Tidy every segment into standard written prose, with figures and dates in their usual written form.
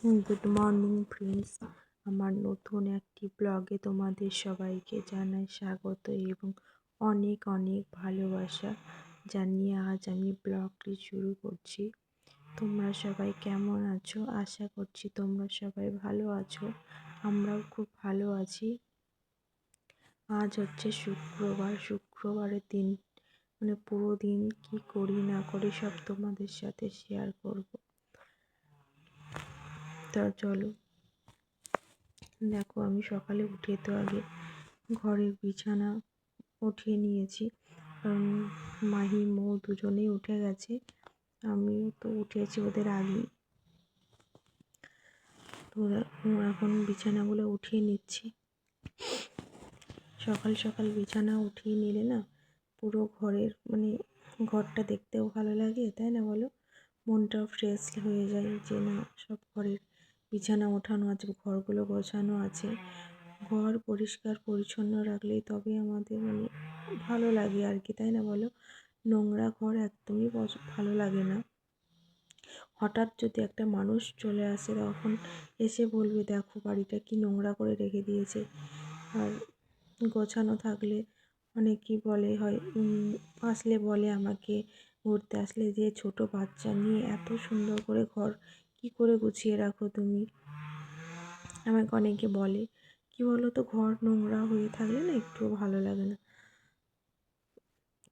Good morning friends, আমার নতুন একটি ব্লগে তোমাদের সবাইকে জানাই স্বাগত এবং অনেক অনেক ভালোবাসা জানিয়ে আজ আমি ব্লগটি শুরু করছি। তোমরা সবাই কেমন আছো? আশা করছি তোমরা সবাই ভালো আছো। আমরাও খুব ভালো আছি। আজ হচ্ছে শুক্রবারের দিন, পুরো দিন কি করি না করি সব তোমাদের সাথে শেয়ার করব। তো চলো, দেখো আমি সকালে উঠে তো আগে ঘরের বিছানা উঠিয়ে নিয়েছি, কারণ মাহি মৌ দুজনেই উঠে গেছে, আমিও তো উঠেছি ওদের আগেই। তো এখন বিছানাগুলো উঠিয়ে নিচ্ছি। সকাল সকাল বিছানা উঠিয়ে নিলে না পুরো ঘরের ঘরটা দেখতেও ভালো লাগে, তাই না বলো? মনটাও ফ্রেশ হয়ে যায় যে না, সব ঘরের বিছানা ওঠানো আছে, ঘরগুলো গোছানো আছে। ঘর পরিষ্কার পরিচ্ছন্ন রাখলেই তবে আমাদের ভালো লাগে আর কি, তাই না বলো? নোংরা ঘর একদমই ভালো লাগে না। হঠাৎ যদি একটা মানুষ চলে আসে তখন এসে বলবে দেখো বাড়িটা কি নোংরা করে রেখে দিয়েছে। আর গোছানো থাকলে অনেকেই বলে হয় আসলে বলে আমাকে ঘুরতে আসলে যে ছোট বাচ্চা নিয়ে এত সুন্দর করে ঘর কি করে গুছিয়ে রাখো তুমি। আমাকে অনেকে বলে, কি বলো তো, ঘর নোংরা হয়ে থাকলে না একটুও ভালো লাগে না।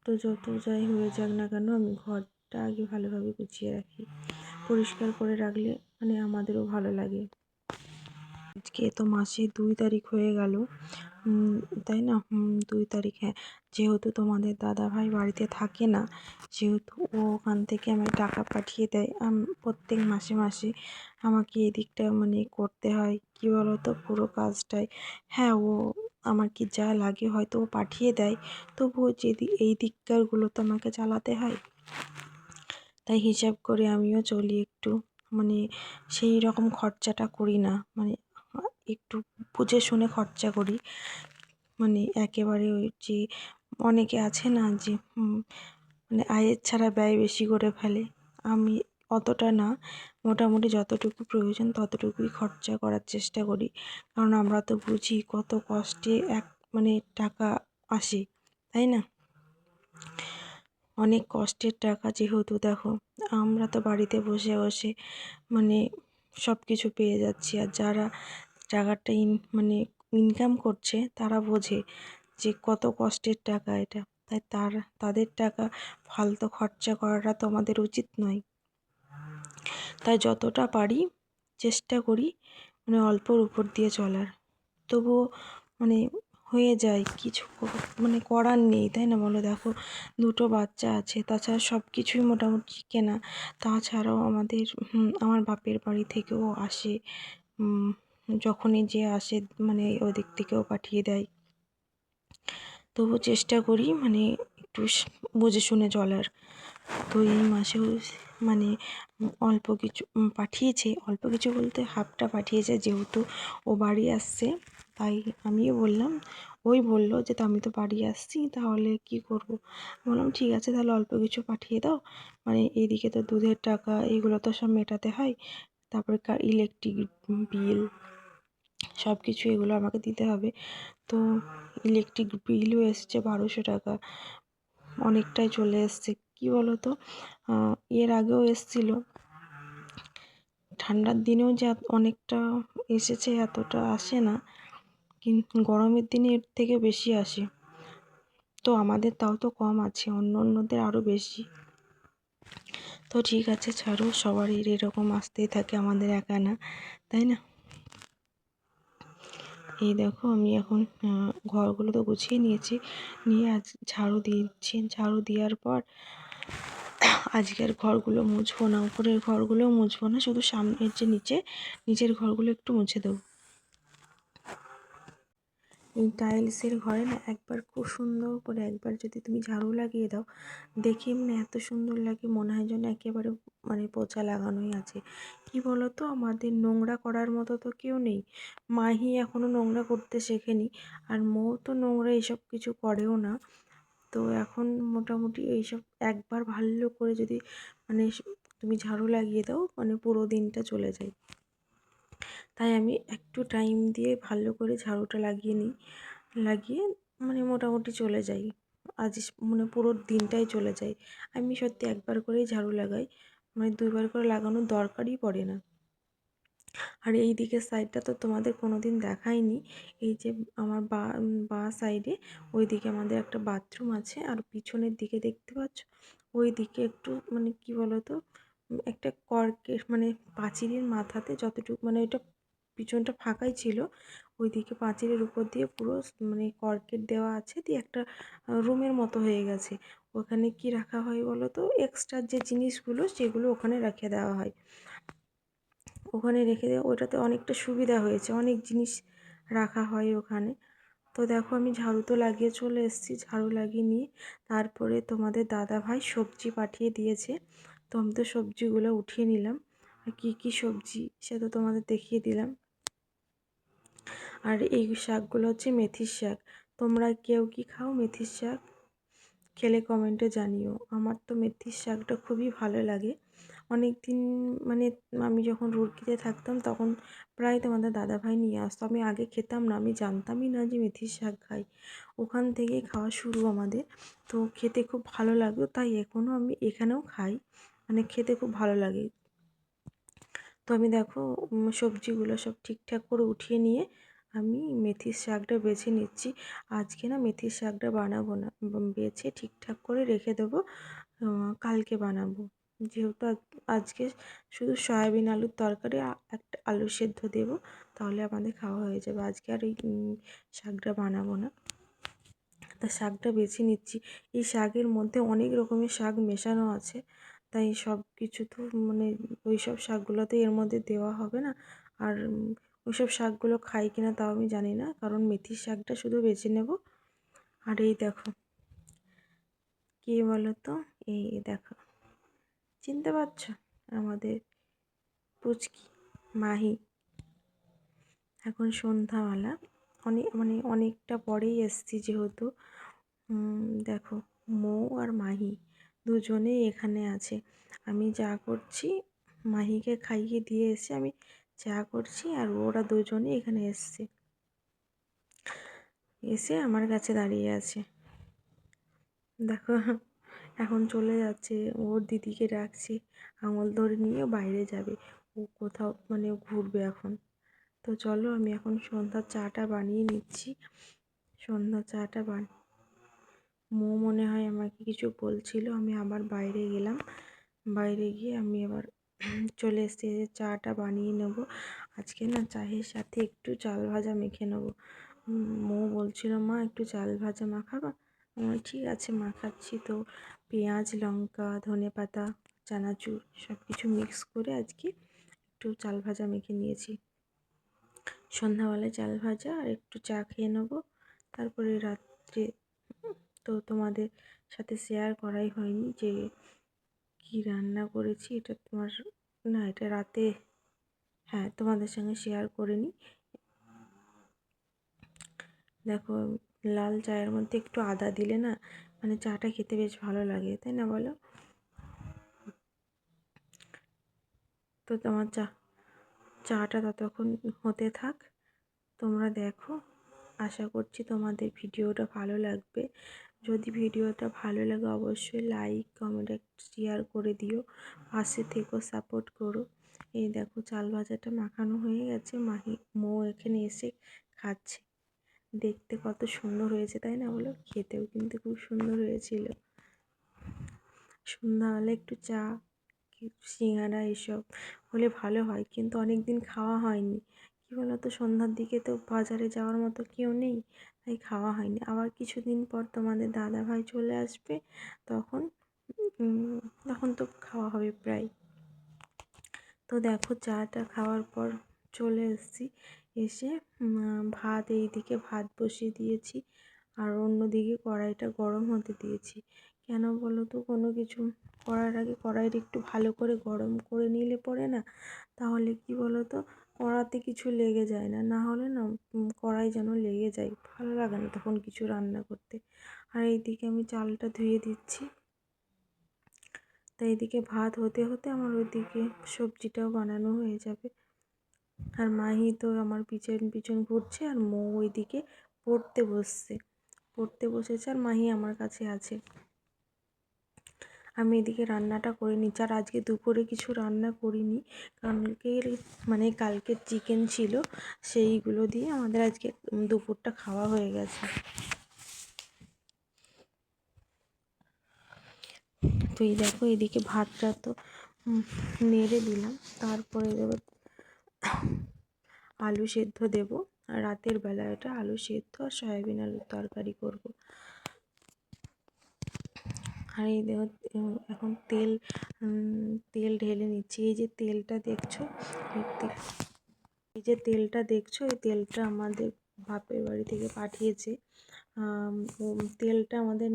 তো যত যাই হয়ে যাক না কেন আমি ঘরটা আগে ভালোভাবে গুছিয়ে রাখি, পরিষ্কার করে রাখলে আমাদেরও ভালো লাগে। আজকে তো মাসের 2 তারিখ হয়ে গেল, তাই না? 2 তারিখ, হ্যাঁ। যেহেতু তোমাদের দাদাভাই বাড়িতে থাকে না, যেহেতু ও ওখান থেকে আমায় টাকা পাঠিয়ে দেয়, প্রত্যেক মাসে মাসে আমাকে এই দিকটা করতে হয়, কি বলো তো, পুরো কাজটাই। হ্যাঁ, ও আমার কি যা লাগে হয়তো ও পাঠিয়ে দেয়, তবুও যদি এই দিককারগুলো তো আমাকে চালাতে হয়, তাই হিসাব করে আমিও চলি একটু। সেই রকম খরচাটা করি না, একটু বুঝে শুনে খরচা করি। একেবারে ওই যে অনেকে আছে না যে আয়ের ছাড়া ব্যয় বেশি করে ফেলে, আমি অতটা না, মোটামুটি যতটুকু প্রয়োজন ততটুকুই খরচা করার চেষ্টা করি। কারণ আমরা তো বুঝি কত কষ্টে টাকা আসে, তাই না? অনেক কষ্টের টাকা, যেহেতু দেখো আমরা তো বাড়িতে বসে বসে সব কিছু পেয়ে যাচ্ছি, আর যারা টাকাটা ইনকাম করছে তারা বোঝে যে কত কষ্টের টাকা এটা, তাই তাদের টাকা ফালতু খরচা করাটা তো আমাদের উচিত নয়। তাই যতটা পারি চেষ্টা করি অল্পর উপর দিয়ে চলার, তবুও হয়ে যায় কিছু, করার নেই, তাই না বলো? দেখো 2টো বাচ্চা আছে, তাছাড়া সব কিছুই মোটামুটি কেনা, তাছাড়াও আমার বাপের বাড়ি থেকেও আসে, যখনই যে আসে ওদিক থেকেও পাঠিয়ে দেয়। তবু চেষ্টা করি একটু বুঝে শুনে চলার। তো এই মাসেও অল্প কিছু পাঠিয়েছে, অল্প কিছু বলতে হাফটা পাঠিয়েছে, যেহেতু ও বাড়ি আসছে। তাই আমিও বললাম, ওই বললো যে আমি তো বাড়ি আসছি, তাহলে কি করব? বললাম ঠিক আছে, তাহলে অল্প কিছু পাঠিয়ে দাও, এইদিকে তো দুধের টাকা এগুলো তো সব মেটাতে হয়, তারপরে ইলেকট্রিক বিল সব কিছু এগুলো আমাকে দিতে হবে। তো ইলেকট্রিক বিলও এসছে 1200 টাকা, অনেকটাই চলে এসছে। কি বলো তো, এর আগেও এসছিল, ঠান্ডার দিনেও যে অনেকটা এসেছে এতটা আসে না, কিন্তু গরমের দিনে এর থেকে বেশি আসে। তো আমাদের তাও তো কম আছে, অন্যদের আরও বেশি। তো ঠিক আছে, ছাড়ো, সবারই এরকম আসতেই থাকে, আমাদের একা না, তাই না? এই দেখো আমি এখন ঘরগুলো তো গুছিয়ে নিয়েছি, নিয়ে আজ ঝাড়ু দিচ্ছি। ঝাড়ু দেওয়ার পর আজকের ঘরগুলো মুছবো না, উপরের ঘরগুলোও মুছবো না, শুধু সামনের যে নিচের ঘরগুলো একটু মুছে দেবো। এই টাইলসের ঘরে না একবার খুব সুন্দর করে একবার যদি তুমি ঝাড়ু লাগিয়ে দাও, দেখে এত সুন্দর লাগে, মনে হয় যেন একেবারে পোছা লাগানোই আছে। কি বলো তো, আমাদের নোংরা করার মতো তো কেউ নেই। মাহি এখনও নোংরা করতে শেখেনি, আর মৌ তো নোংরা এইসব কিছু করেও না। তো এখন মোটামুটি এইসব একবার ভালো করে যদি তুমি ঝাড়ু লাগিয়ে দাও, পুরো দিনটা চলে যায়। তাই আমি একটু টাইম দিয়ে ভালো করে ঝাড়ুটা লাগিয়ে নিই, লাগিয়ে মানে মোটামুটি চলে যাই। আজ মানে পুরো দিনটাই চলে যায়। আমি সত্যি একবার করেই ঝাড়ু লাগাই, মানে 2 বার করে লাগানোর দরকারই পড়ে না। আর এই দিকের সাইডটা তো তোমাদের কোনো দিন দেখাইনি। এই যে আমার বাঁ সাইডে ওইদিকে আমাদের একটা বাথরুম আছে, আর পিছনের দিকে দেখতে পাচ্ছ ওই দিকে একটু মানে কি বলো তো, একটা কর্কের মানে পাঁচিলের মাথাতে যতটুকু মানে ওইটা পিছনটা ফাঁকাই ছিল, ওইদিকে পাঁচিলের উপর দিয়ে পুরো মানে কর্কেট দেওয়া আছে, দিয়ে একটা রুমের মতো হয়ে গেছে। ওখানে কি রাখা হয় বলো তো, এক্সট্রা যে জিনিসগুলো সেগুলো ওখানে রেখে দেওয়া হয়। ওখানে রেখে দেওয়া ওটাতে অনেকটা সুবিধা হয়েছে, অনেক জিনিস রাখা হয় ওখানে। তো দেখো আমি ঝাড়ু তো লাগিয়ে চলে এসেছি, ঝাড়ু লাগিয়ে নিয়ে তারপরে তোমাদের দাদাভাই সবজি পাঠিয়ে দিয়েছে, তো আমি তো সবজিগুলো উঠিয়ে নিলাম। আর কী কী সবজি সে তো তোমাদের দেখিয়ে দিলাম। আর এই শাকগুলো হচ্ছে মেথির শাক। তোমরা কেউ কি খাও মেথির শাক? খেলে কমেন্টে জানিও। আমার তো মেথির শাকটা খুবই ভালো লাগে। অনেক দিন মানে আমি যখন রুরকিতে থাকতাম তখন প্রায় তোমাদের দাদাভাই নিয়ে আসতো। আমি আগে খেতাম না, আমি জানতামই না যে মেথির শাক খাই। ওখান থেকেই খাওয়া শুরু আমাদের। তো খেতে খুব ভালো লাগতো, তাই এখনও আমি এখানেও খাই, মানে খেতে খুব ভালো লাগে। তো আমি দেখো সবজিগুলো সব ঠিকঠাক করে উঠিয়ে নিয়ে আমি মেথির শাকটা বেছে নিচ্ছি। আজকে না মেথির শাকটা বানাবো না, বেছে ঠিকঠাক করে রেখে দেবো, কালকে বানাবো। যেহেতু আজকে শুধু সয়াবিন আলুর তরকারি, একটা আলু সেদ্ধ দেবো, তাহলে আমাদের খাওয়া হয়ে যাবে। আজকে আর এই শাকটা বানাবো না। তা শাকটা বেছে নিচ্ছি। এই শাকের মধ্যে অনেক রকমের শাক মেশানো আছে, তাই সব কিছু তো মানে ওই সব শাকগুলোতে এর মধ্যে দেওয়া হবে না। আর ওই সব শাকগুলো খাই কিনা তাও আমি জানি না, কারণ মেথির শাকটা শুধু বেছে নেব। আর এই দেখো কে বলো তো, এই দেখো চিনতে পারছো, আমাদের পুচকি মাহি। এখন সন্ধ্যাবেলা, মানে অনেকটা পরেই এসছি যেহেতু। দেখো মৌ আর মাহি দুজনেই এখানে আছে। আমি যা করছি, মাহিকে খাইয়ে দিয়ে এসে আমি চা করছি, আর ওরা দুজনেই এখানে এসছে, এসে আমার কাছে দাঁড়িয়ে আছে। দেখো এখন চলে যাচ্ছে, ওর দিদিকে ডাকছে, আঙুল ধরে নিয়ে বাইরে যাবে, ও কোথাও মানে ঘুরবে এখন। তো চলো আমি এখন সন্ধ্যার চাটা বানিয়ে নিচ্ছি। সন্ধ্যার চাটা মনে হয় আমাকে কিছু বলছিল, আমি আবার বাইরে গেলাম। বাইরে গিয়ে আমি আবার চলে এসেছি, যে চাটা বানিয়ে নেব। আজকে না চায়ের সাথে একটু চাল ভাজা মেখে নেবো। বলছিল মা একটু চাল ভাজা মাখাবা, আমার ঠিক আছে মাখাচ্ছি। তো পেঁয়াজ লঙ্কা ধনেপাতা চানাচুর সব কিছু মিক্স করে আজকে একটু চাল ভাজা মেখে নিয়েছি। সন্ধ্যাবেলায় চাল ভাজা আর একটু চা খেয়ে নেবো। তারপরে রাত্রে তো তোমাদের সাথে শেয়ার করাই হয়নি যে কি রান্না করেছি, এটা তোমার না, এটা রাতে হ্যাঁ তোমাদের সঙ্গে শেয়ার করে নিই। দেখো লাল চায়ের মধ্যে একটু আদা দিলে না মানে চাটা খেতে বেশ ভালো লাগে, তাই না বলো? তো তোমার চাটা ততক্ষণ হতে থাক, তোমরা দেখো। আশা করছি তোমাদের ভিডিওটা ভালো লাগবে। যদি ভিডিওটা ভালো লাগে অবশ্যই লাইক কমেন্ট শেয়ার করে দিও, পাশে থেকো, সাপোর্ট করো। এই দেখো চাল ভাজাটা মাখানো হয়ে গেছে, মৌ এখানে এসে খাচ্ছে। দেখতে কত সুন্দর হয়েছে তাই না বলো? খেতেও কিন্তু খুব সুন্দর হয়েছিল। সন্ধ্যাবেলা একটু চা সিঙ্গারা এসব হলে ভালো হয়, কিন্তু অনেক দিন খাওয়া হয়নি। কী বলো তো, সন্ধ্যার দিকে তো বাজারে যাওয়ার মতো কেউ নেই, তাই খাওয়া হয়নি। আবার কিছুদিন পর তোমাদের দাদাভাই চলে আসবে, তখন তখন তো খাওয়া হবে প্রায়। তো দেখো চাটা খাওয়ার পর চলে এসেছি, এসে ভাত এইদিকে ভাত বসিয়ে দিয়েছি, আর অন্যদিকে কড়াইটা গরম হতে দিয়েছি। কেন বলো তো, কোনো কিছু করার আগে কড়াইটা একটু ভালো করে গরম করে নিলে পরে না, তাহলে কি বলো তো কড়াতে কিছু লেগে যায় না, না হলে না কড়াই যেন লেগে যায়, ভালো লাগে না তখন কিছু রান্না করতে। আর এইদিকে আমি চালটা ধুয়ে দিচ্ছি। তাই এদিকে ভাত হতে হতে আমার ওইদিকে সবজিটাও বানানো হয়ে যাবে। আর মাহি তো আমার পিছন পিছন ঘুরছে, আর মৌ ওইদিকে পড়তে বসেছে, আর মাহি আমার কাছে আছে। আমি এদিকে রান্নাটা করে নিচ্ছি। আর আজকে দুপুরে কিছু রান্না করিনি, কালকের চিকেন ছিল, সেইগুলো দিয়ে আমাদের আজকে দুপুরটা খাওয়া হয়ে গেছে। তো এই দেখো, এদিকে ভাতটা তো নেড়ে দিলাম, তারপরে দেবো আলু সেদ্ধ দেবো। আর রাতের বেলা এটা আলু সেদ্ধ আর সয়াবিন আলুর তরকারি করব। আর এই দেখো, এখন তেল ঢেলে নিচ্ছি। এই যে তেলটা দেখছো, এই তেলটা আমাদের বাপের বাড়ি থেকে পাঠিয়েছে। তেলটা আমাদের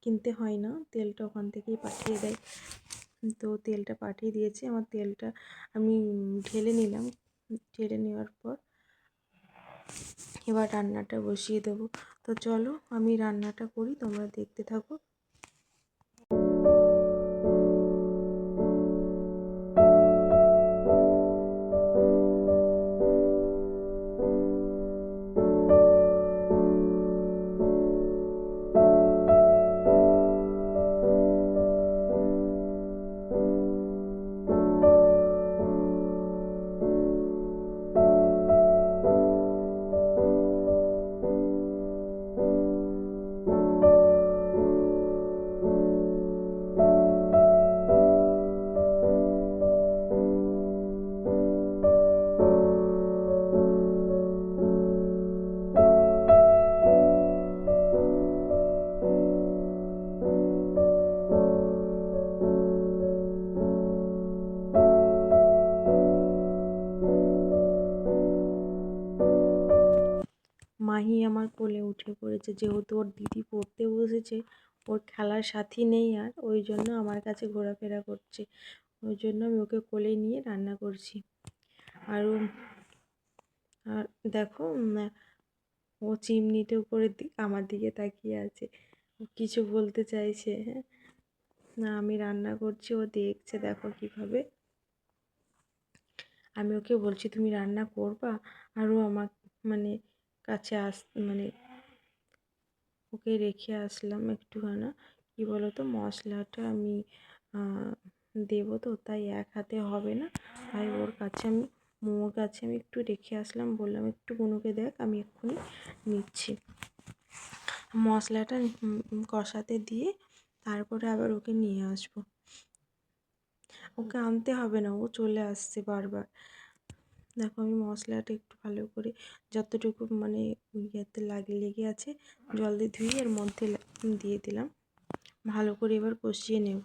কিনতে হয় না, তেলটা ওখান থেকেই পাঠিয়ে দেয়। তো তেলটা পাঠিয়ে দিয়েছে, আমার তেলটা আমি ঢেলে নিলাম। ঢেলে নেওয়ার পর এবার রান্নাটা বসিয়ে দেবো। তো চলো আমি রান্নাটা করি, তোমরা দেখতে থাকো। মাহি আমার কোলে উঠে পড়েছে, যেহেতু ওর দিদি পড়তে বসেছে, ওর খেলার সাথী নেই, আর ওই জন্য আমার কাছে ঘোরাফেরা করছে। ওই জন্য আমি ওকে কোলে নিয়ে রান্না করছি। আর দেখো, ও চিমনিটার উপরে আমার দিকে তাকিয়ে আছে, ও কিছু বলতে চাইছে। হ্যাঁ, না আমি রান্না করছি, ও দেখছে দেখো কিভাবে। আমি ওকে বলছি তুমি রান্না করবা, আর ও আমার কাছে ওকে রেখে আসলাম একটুখানা। কি বলো তো, মশলাটা আমি দেবো, তো তাই এক হাতে হবে না, তাই মোমোর কাছে আমি একটু রেখে আসলাম, বললাম একটু বুনুকে দেখ, আমি এক্ষুনি নিচ্ছি। মশলাটা কষাতে দিয়ে তারপরে আবার ওকে নিয়ে আসবো। ওকে আনতে হবে না, ও চলে আসছে বারবার। দেখো আমি মশলাটা একটু ভালো করে, যতটুকু ইয়েতে লেগে আছে, জল দিয়ে ধুয়ে এর মধ্যে দিয়ে দিলাম। ভালো করে এবার কষিয়ে নেব।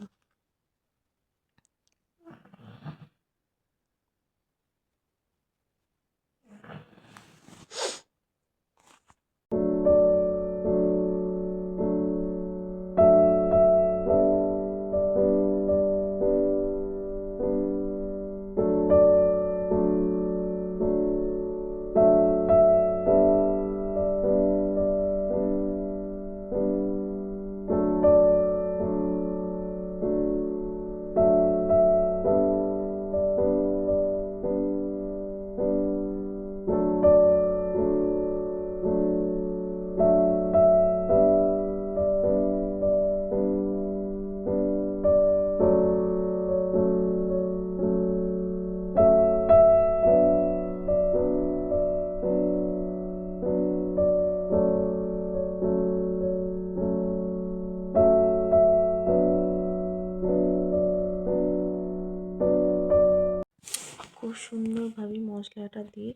খুব সুন্দরভাবে মশলাটা দিয়ে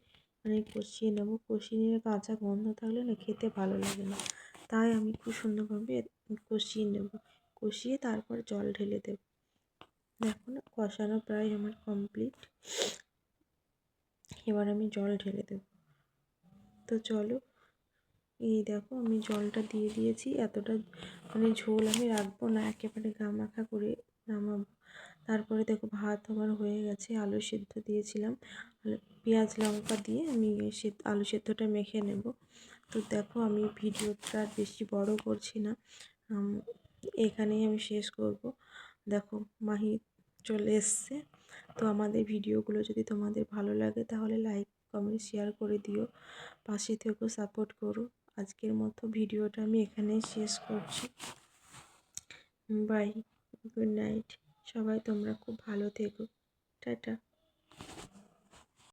কষিয়ে নেব। কষিয়ে নিয়ে কাঁচা গন্ধ থাকলে না খেতে ভালো লাগে না, তাই আমি খুব সুন্দরভাবে কষিয়ে নেব। কষিয়ে তারপর জল ঢেলে দেব। দেখো না, কষানো প্রায় আমার কমপ্লিট। এবার আমি জল ঢেলে দেব। তো চলো, এই দেখো আমি জলটা দিয়ে দিয়েছি। এতটা ঝোল আমি রাখবো না, একেবারে গামাখা করে নামাবো। তারপরে দেখো ভাত আমার হয়ে গেছে, আলু সেদ্ধ দিয়েছিলাম, পেঁয়াজ লঙ্কা দিয়ে আমি আলু সেদ্ধটা মেখে নেব। তো দেখো আমি ভিডিওটা আর বেশি বড় করছি না, এখানেই আমি শেষ করব। দেখো মাহি চলে এসছে, তো আমাদের ভিডিওগুলো যদি তোমাদের ভালো লাগে তাহলে লাইক কমেন্ট শেয়ার করে দিও, পাশে থেকেও সাপোর্ট করো। আজকের মতো ভিডিওটা আমি এখানেই শেষ করছি। Bye, good night. সবাই তোমরা খুব ভালো থেকো। টাটা।